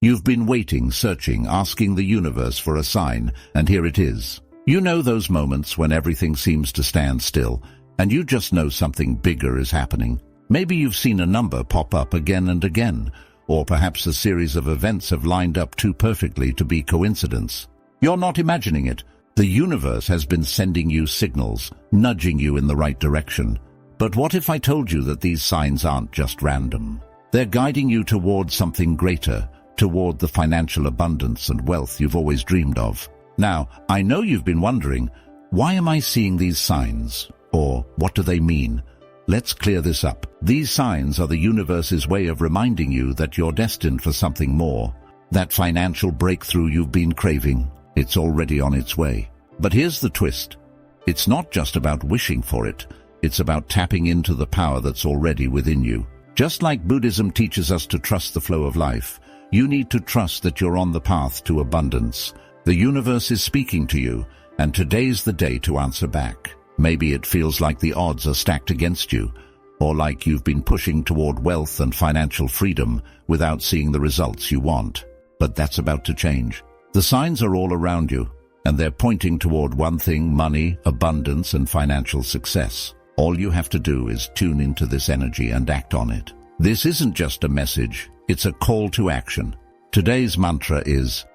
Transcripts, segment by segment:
You've been waiting, searching, asking the universe for a sign, and here it is. You know those moments when everything seems to stand still, and you just know something bigger is happening. Maybe you've seen a number pop up again and again, or perhaps a series of events have lined up too perfectly to be coincidence. You're not imagining it. The universe has been sending you signals, nudging you in the right direction. But what if I told you that these signs aren't just random? They're guiding you toward something greater, toward the financial abundance and wealth you've always dreamed of. Now, I know you've been wondering, why am I seeing these signs? Or what do they mean? Let's clear this up. These signs are the universe's way of reminding you that you're destined for something more. That financial breakthrough you've been craving, it's already on its way. But here's the twist. It's not just about wishing for it. It's about tapping into the power that's already within you. Just like Buddhism teaches us to trust the flow of life, you need to trust that you're on the path to abundance. The universe is speaking to you, and today's the day to answer back. Maybe it feels like the odds are stacked against you, or like you've been pushing toward wealth and financial freedom without seeing the results you want. But that's about to change. The signs are all around you, and they're pointing toward one thing: money, abundance, and financial success. All you have to do is tune into this energy and act on it. This isn't just a message, it's a call to action. Today's mantra is,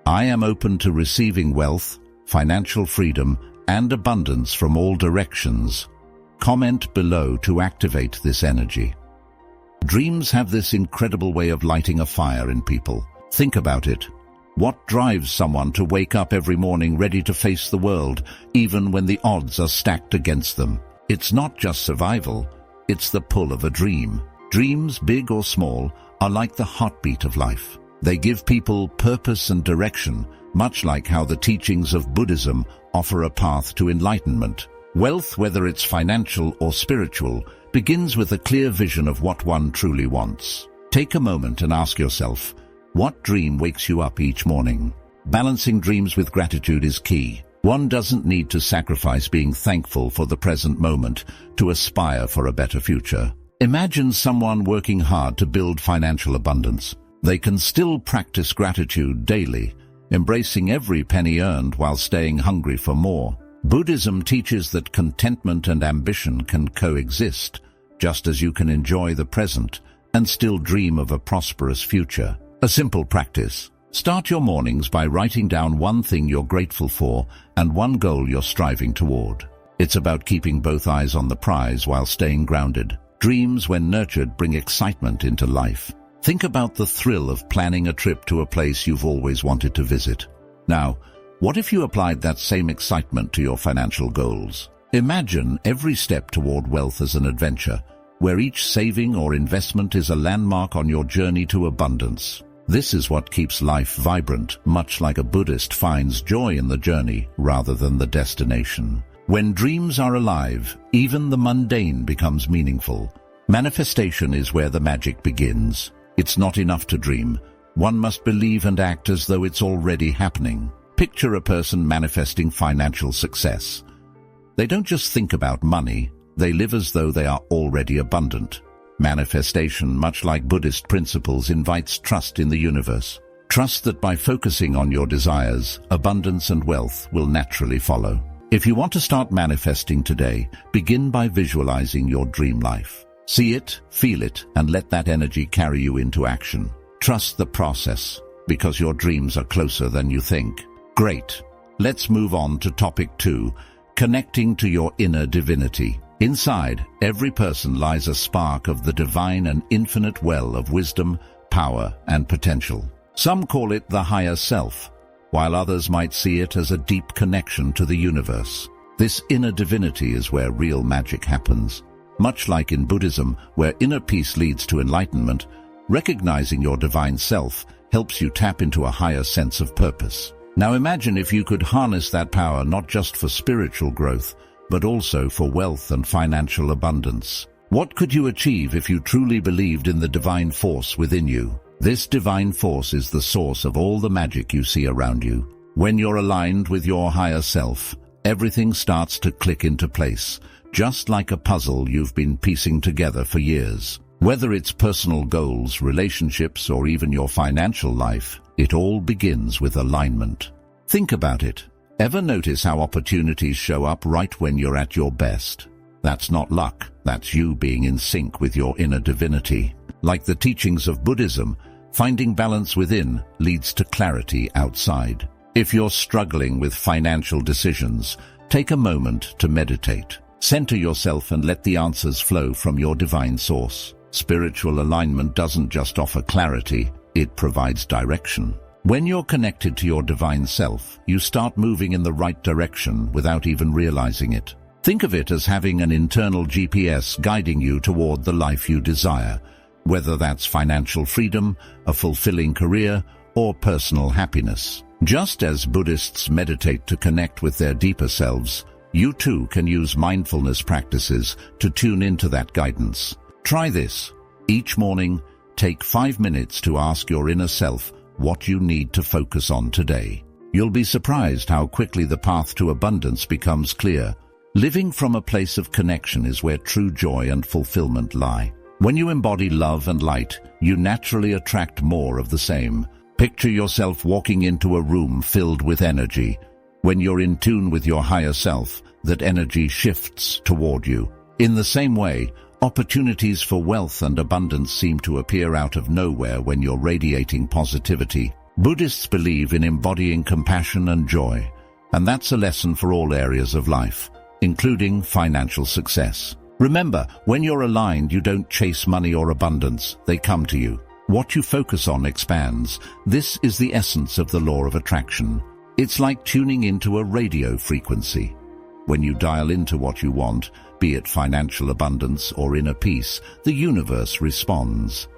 I am open to receiving wealth, financial freedom, and abundance from all directions. Comment below to activate this energy. Dreams have this incredible way of lighting a fire in people. Think about it. What drives someone to wake up every morning ready to face the world, even when the odds are stacked against them? It's not just survival, it's the pull of a dream. Dreams, big or small, are like the heartbeat of life. They give people purpose and direction, much like how the teachings of Buddhism offer a path to enlightenment. Wealth, whether it's financial or spiritual, begins with a clear vision of what one truly wants. Take a moment and ask yourself, what dream wakes you up each morning? Balancing dreams with gratitude is key. One doesn't need to sacrifice being thankful for the present moment to aspire for a better future. Imagine someone working hard to build financial abundance. They can still practice gratitude daily, embracing every penny earned while staying hungry for more. Buddhism teaches that contentment and ambition can coexist, just as you can enjoy the present and still dream of a prosperous future. A simple practice. Start your mornings by writing down one thing you're grateful for and one goal you're striving toward. It's about keeping both eyes on the prize while staying grounded. Dreams, when nurtured, bring excitement into life. Think about the thrill of planning a trip to a place you've always wanted to visit. Now, what if you applied that same excitement to your financial goals? Imagine every step toward wealth as an adventure, where each saving or investment is a landmark on your journey to abundance. This is what keeps life vibrant, much like a Buddhist finds joy in the journey rather than the destination. When dreams are alive, even the mundane becomes meaningful. Manifestation is where the magic begins. It's not enough to dream. One must believe and act as though it's already happening. Picture a person manifesting financial success. They don't just think about money, they live as though they are already abundant. Manifestation, much like Buddhist principles, invites trust in the universe. Trust that by focusing on your desires, abundance and wealth will naturally follow. If you want to start manifesting today, begin by visualizing your dream life. See it, feel it, and let that energy carry you into action. Trust the process, because your dreams are closer than you think. Great. Let's move on to topic 2, connecting to your inner divinity. Inside every person lies a spark of the divine and infinite well of wisdom, power, and potential. Some call it the higher self, while others might see it as a deep connection to the universe. This inner divinity is where real magic happens. Much like in Buddhism, where inner peace leads to enlightenment, recognizing your divine self helps you tap into a higher sense of purpose. Now imagine if you could harness that power not just for spiritual growth, but also for wealth and financial abundance. What could you achieve if you truly believed in the divine force within you? This divine force is the source of all the magic you see around you. When you're aligned with your higher self, everything starts to click into place, just like a puzzle you've been piecing together for years. Whether it's personal goals, relationships, or even your financial life, it all begins with alignment. Think about it. Ever notice how opportunities show up right when you're at your best? That's not luck, that's you being in sync with your inner divinity. Like the teachings of Buddhism, finding balance within leads to clarity outside. If you're struggling with financial decisions, take a moment to meditate. Center yourself and let the answers flow from your divine source. Spiritual alignment doesn't just offer clarity, it provides direction. When you're connected to your divine self, you start moving in the right direction without even realizing it. Think of it as having an internal GPS guiding you toward the life you desire, whether that's financial freedom, a fulfilling career, or personal happiness. Just as Buddhists meditate to connect with their deeper selves, you too can use mindfulness practices to tune into that guidance. Try this. Each morning, take 5 minutes to ask your inner self what you need to focus on today. You'll be surprised how quickly the path to abundance becomes clear. Living from a place of connection is where true joy and fulfillment lie. When you embody love and light, you naturally attract more of the same. Picture yourself walking into a room filled with energy. When you're in tune with your higher self, that energy shifts toward you. In the same way, opportunities for wealth and abundance seem to appear out of nowhere when you're radiating positivity. Buddhists believe in embodying compassion and joy, and that's a lesson for all areas of life, including financial success. Remember, when you're aligned, you don't chase money or abundance, they come to you. What you focus on expands. This is the essence of the law of attraction. It's like tuning into a radio frequency. When you dial into what you want, be it financial abundance or inner peace, the universe responds.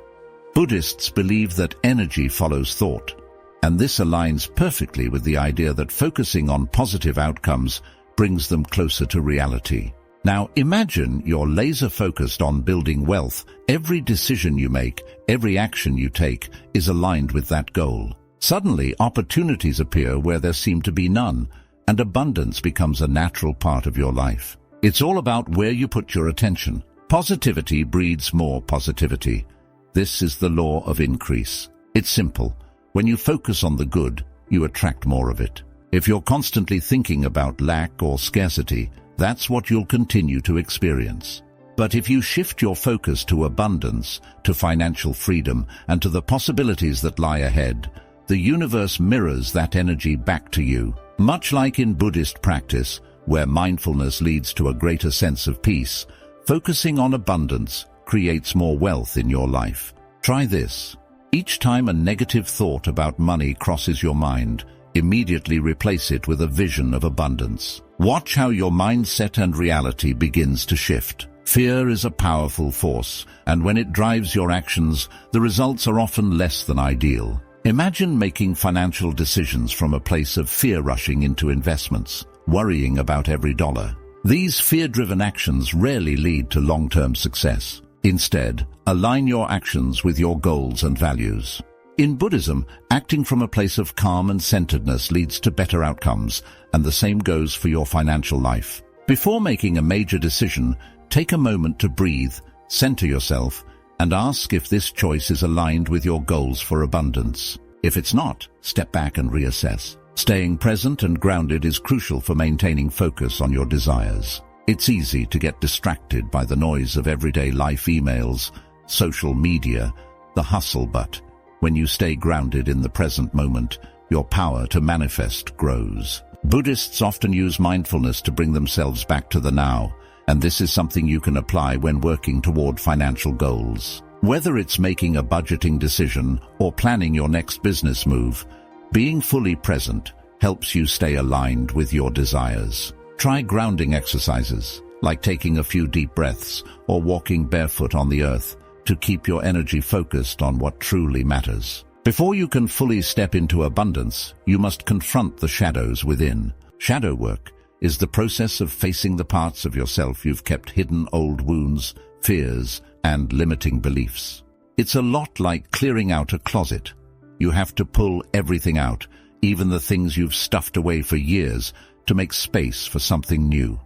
Buddhists believe that energy follows thought, and this aligns perfectly with the idea that focusing on positive outcomes brings them closer to reality. Now imagine you're laser-focused on building wealth. Every decision you make, every action you take, is aligned with that goal. Suddenly, opportunities appear where there seem to be none, and abundance becomes a natural part of your life. It's all about where you put your attention. Positivity breeds more positivity. This is the law of increase. It's simple. When you focus on the good, you attract more of it. If you're constantly thinking about lack or scarcity, that's what you'll continue to experience. But if you shift your focus to abundance, to financial freedom, and to the possibilities that lie ahead, the universe mirrors that energy back to you. Much like in Buddhist practice, where mindfulness leads to a greater sense of peace, focusing on abundance creates more wealth in your life. Try this. Each time a negative thought about money crosses your mind, immediately replace it with a vision of abundance. Watch how your mindset and reality begins to shift. Fear is a powerful force, and when it drives your actions, the results are often less than ideal. Imagine making financial decisions from a place of fear, rushing into investments, worrying about every dollar. These fear-driven actions rarely lead to long-term success. Instead, align your actions with your goals and values. In Buddhism, acting from a place of calm and centeredness leads to better outcomes, and the same goes for your financial life. Before making a major decision, take a moment to breathe, center yourself, and ask if this choice is aligned with your goals for abundance. If it's not, step back and reassess. Staying present and grounded is crucial for maintaining focus on your desires. It's easy to get distracted by the noise of everyday life, emails, social media, the hustle, but when you stay grounded in the present moment, your power to manifest grows. Buddhists often use mindfulness to bring themselves back to the now, and this is something you can apply when working toward financial goals. Whether it's making a budgeting decision or planning your next business move, being fully present helps you stay aligned with your desires. Try grounding exercises, like taking a few deep breaths or walking barefoot on the earth, to keep your energy focused on what truly matters. Before you can fully step into abundance, you must confront the shadows within. Shadow work is the process of facing the parts of yourself you've kept hidden, old wounds, fears, and limiting beliefs. It's a lot like clearing out a closet. You have to pull everything out, even the things you've stuffed away for years, to make space for something new.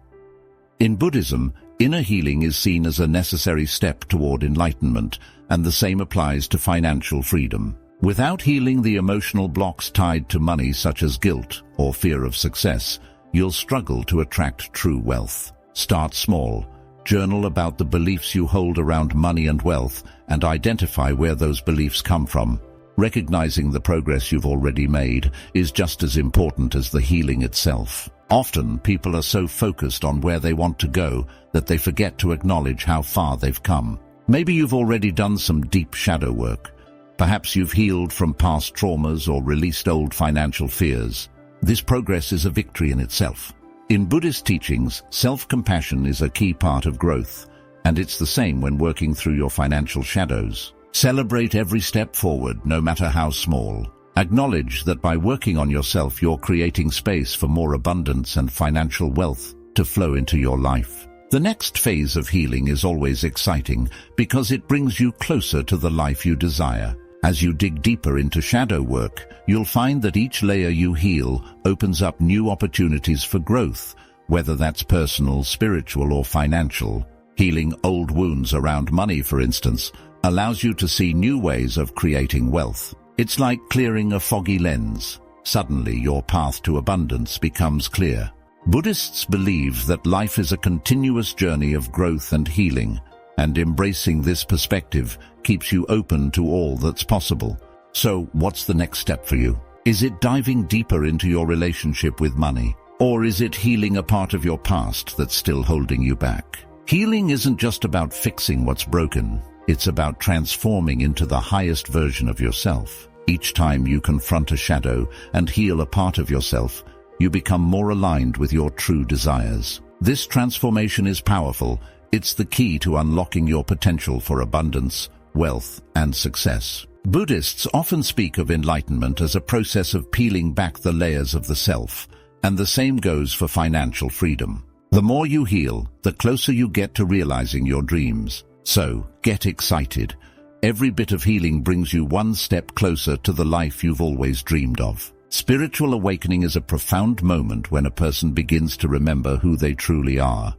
In Buddhism, Inner healing is seen as a necessary step toward enlightenment, and the same applies to financial freedom. Without healing the emotional blocks tied to money, such as guilt or fear of success, you'll struggle to attract true wealth. Start small. Journal about the beliefs you hold around money and wealth, and identify where those beliefs come from. Recognizing the progress you've already made is just as important as the healing itself. Often, people are so focused on where they want to go that they forget to acknowledge how far they've come. Maybe you've already done some deep shadow work. Perhaps you've healed from past traumas or released old financial fears. This progress is a victory in itself. In Buddhist teachings, self-compassion is a key part of growth, and it's the same when working through your financial shadows. Celebrate every step forward, no matter how small. Acknowledge that by working on yourself, you're creating space for more abundance and financial wealth to flow into your life. The next phase of healing is always exciting because it brings you closer to the life you desire. As you dig deeper into shadow work, you'll find that each layer you heal opens up new opportunities for growth, whether that's personal, spiritual, or financial. Healing old wounds around money, for instance, allows you to see new ways of creating wealth. It's like clearing a foggy lens. Suddenly, your path to abundance becomes clear. Buddhists believe that life is a continuous journey of growth and healing, and embracing this perspective keeps you open to all that's possible. So, what's the next step for you? Is it diving deeper into your relationship with money? Or is it healing a part of your past that's still holding you back? Healing isn't just about fixing what's broken. It's about transforming into the highest version of yourself. Each time you confront a shadow and heal a part of yourself, you become more aligned with your true desires. This transformation is powerful. It's the key to unlocking your potential for abundance, wealth, and success. Buddhists often speak of enlightenment as a process of peeling back the layers of the self, and the same goes for financial freedom. The more you heal, the closer you get to realizing your dreams. So, get excited. Every bit of healing brings you one step closer to the life you've always dreamed of. Spiritual awakening is a profound moment when a person begins to remember who they truly are,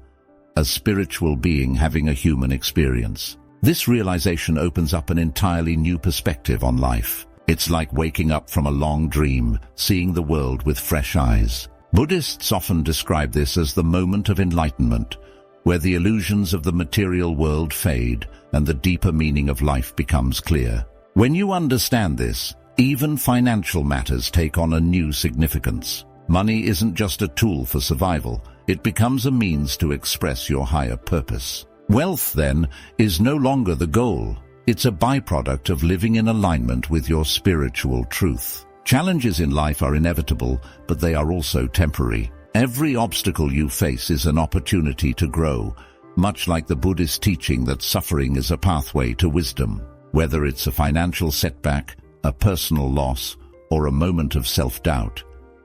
a spiritual being having a human experience. This realization opens up an entirely new perspective on life. It's like waking up from a long dream, seeing the world with fresh eyes. Buddhists often describe this as the moment of enlightenment, where the illusions of the material world fade and the deeper meaning of life becomes clear. When you understand this, even financial matters take on a new significance. Money isn't just a tool for survival, it becomes a means to express your higher purpose. Wealth, then, is no longer the goal. It's a byproduct of living in alignment with your spiritual truth. Challenges in life are inevitable, but they are also temporary. Every obstacle you face is an opportunity to grow, much like the Buddhist teaching that suffering is a pathway to wisdom. Whether it's a financial setback, a personal loss, or a moment of self-doubt,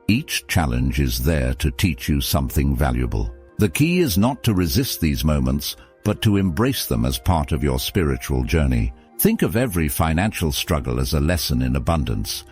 each challenge is there to teach you something valuable. The key is not to resist these moments, but to embrace them as part of your spiritual journey. Think of every financial struggle as a lesson in abundance.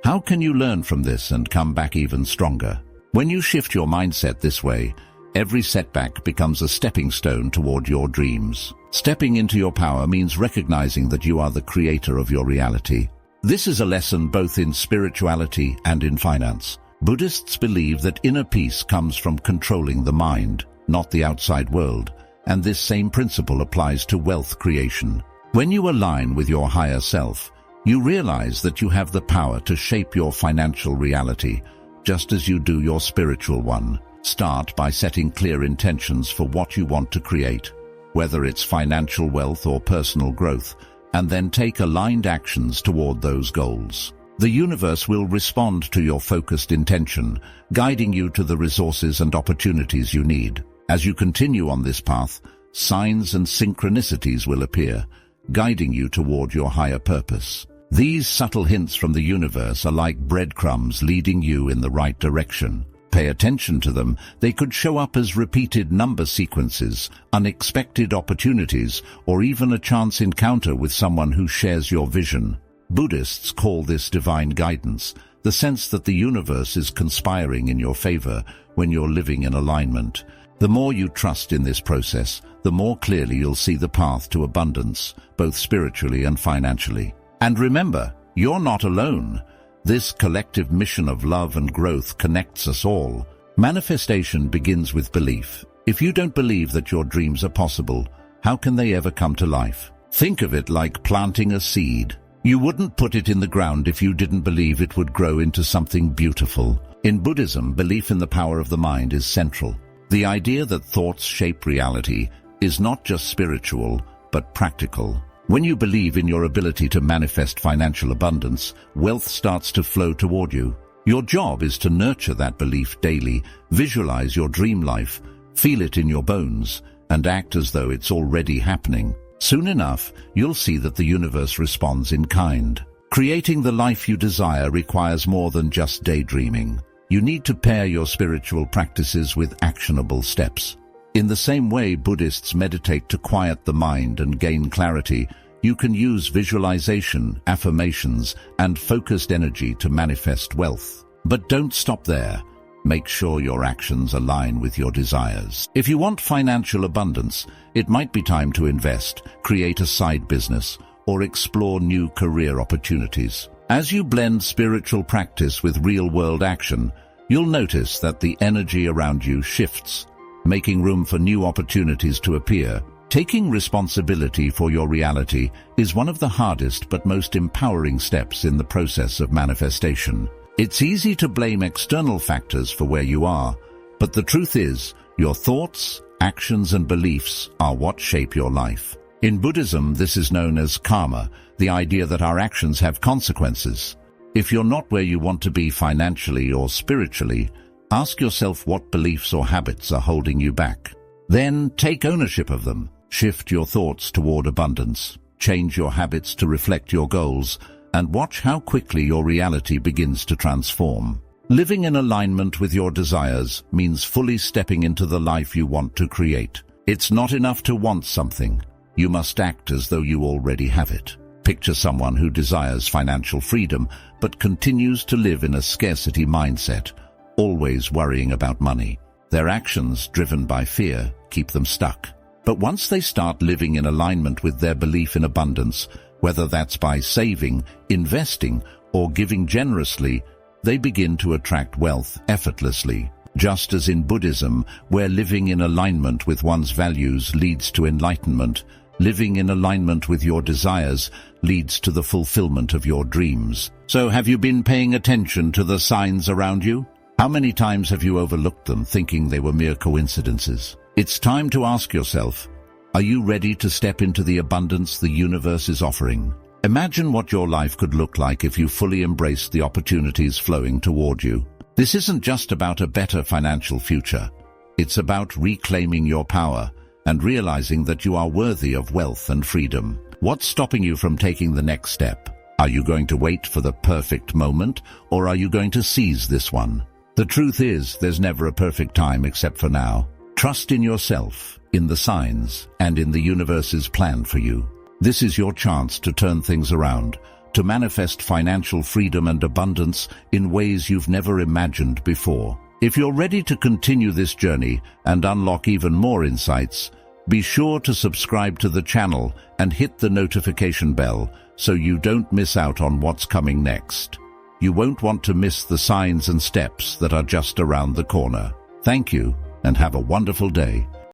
How can you learn from this and come back even stronger? When you shift your mindset this way, every setback becomes a stepping stone toward your dreams. Stepping into your power means recognizing that you are the creator of your reality. This is a lesson both in spirituality and in finance. Buddhists believe that inner peace comes from controlling the mind, not the outside world, and this same principle applies to wealth creation. When you align with your higher self, you realize that you have the power to shape your financial reality, just as you do your spiritual one. Start by setting clear intentions for what you want to create, whether it's financial wealth or personal growth, and then take aligned actions toward those goals. The universe will respond to your focused intention, guiding you to the resources and opportunities you need. As you continue on this path, signs and synchronicities will appear, guiding you toward your higher purpose. These subtle hints from the universe are like breadcrumbs leading you in the right direction. Pay attention to them. They could show up as repeated number sequences, unexpected opportunities, or even a chance encounter with someone who shares your vision. Buddhists call this divine guidance, the sense that the universe is conspiring in your favor when you're living in alignment. The more you trust in this process, the more clearly you'll see the path to abundance, both spiritually and financially. And remember, you're not alone. This collective mission of love and growth connects us all. Manifestation begins with belief. If you don't believe that your dreams are possible, how can they ever come to life? Think of it like planting a seed. You wouldn't put it in the ground if you didn't believe it would grow into something beautiful. In Buddhism, belief in the power of the mind is central. The idea that thoughts shape reality is not just spiritual, but practical. When you believe in your ability to manifest financial abundance, wealth starts to flow toward you. Your job is to nurture that belief daily, visualize your dream life, feel it in your bones, and act as though it's already happening. Soon enough, you'll see that the universe responds in kind. Creating the life you desire requires more than just daydreaming. You need to pair your spiritual practices with actionable steps. In the same way Buddhists meditate to quiet the mind and gain clarity, you can use visualization, affirmations, and focused energy to manifest wealth. But don't stop there. Make sure your actions align with your desires. If you want financial abundance, it might be time to invest, create a side business, or explore new career opportunities. As you blend spiritual practice with real-world action, you'll notice that the energy around you shifts, making room for new opportunities to appear. Taking responsibility for your reality is one of the hardest but most empowering steps in the process of manifestation. It's easy to blame external factors for where you are, but the truth is, your thoughts, actions, and beliefs are what shape your life. In Buddhism, this is known as karma, the idea that our actions have consequences. If you're not where you want to be financially or spiritually, ask yourself what beliefs or habits are holding you back. Then take ownership of them. Shift your thoughts toward abundance. Change your habits to reflect your goals, and watch how quickly your reality begins to transform. Living in alignment with your desires means fully stepping into the life you want to create. It's not enough to want something. You must act as though you already have it. Picture someone who desires financial freedom but continues to live in a scarcity mindset, always worrying about money. Their actions, driven by fear, keep them stuck. But once they start living in alignment with their belief in abundance, whether that's by saving, investing, or giving generously, they begin to attract wealth effortlessly. Just as in Buddhism, where living in alignment with one's values leads to enlightenment, living in alignment with your desires leads to the fulfillment of your dreams. So have you been paying attention to the signs around you? How many times have you overlooked them, thinking they were mere coincidences? It's time to ask yourself, are you ready to step into the abundance the universe is offering? Imagine what your life could look like if you fully embraced the opportunities flowing toward you. This isn't just about a better financial future. It's about reclaiming your power and realizing that you are worthy of wealth and freedom. What's stopping you from taking the next step? Are you going to wait for the perfect moment, or are you going to seize this one? The truth is, there's never a perfect time except for now. Trust in yourself, in the signs, and in the universe's plan for you. This is your chance to turn things around, to manifest financial freedom and abundance in ways you've never imagined before. If you're ready to continue this journey and unlock even more insights, be sure to subscribe to the channel and hit the notification bell so you don't miss out on what's coming next. You won't want to miss the signs and steps that are just around the corner. Thank you, and have a wonderful day.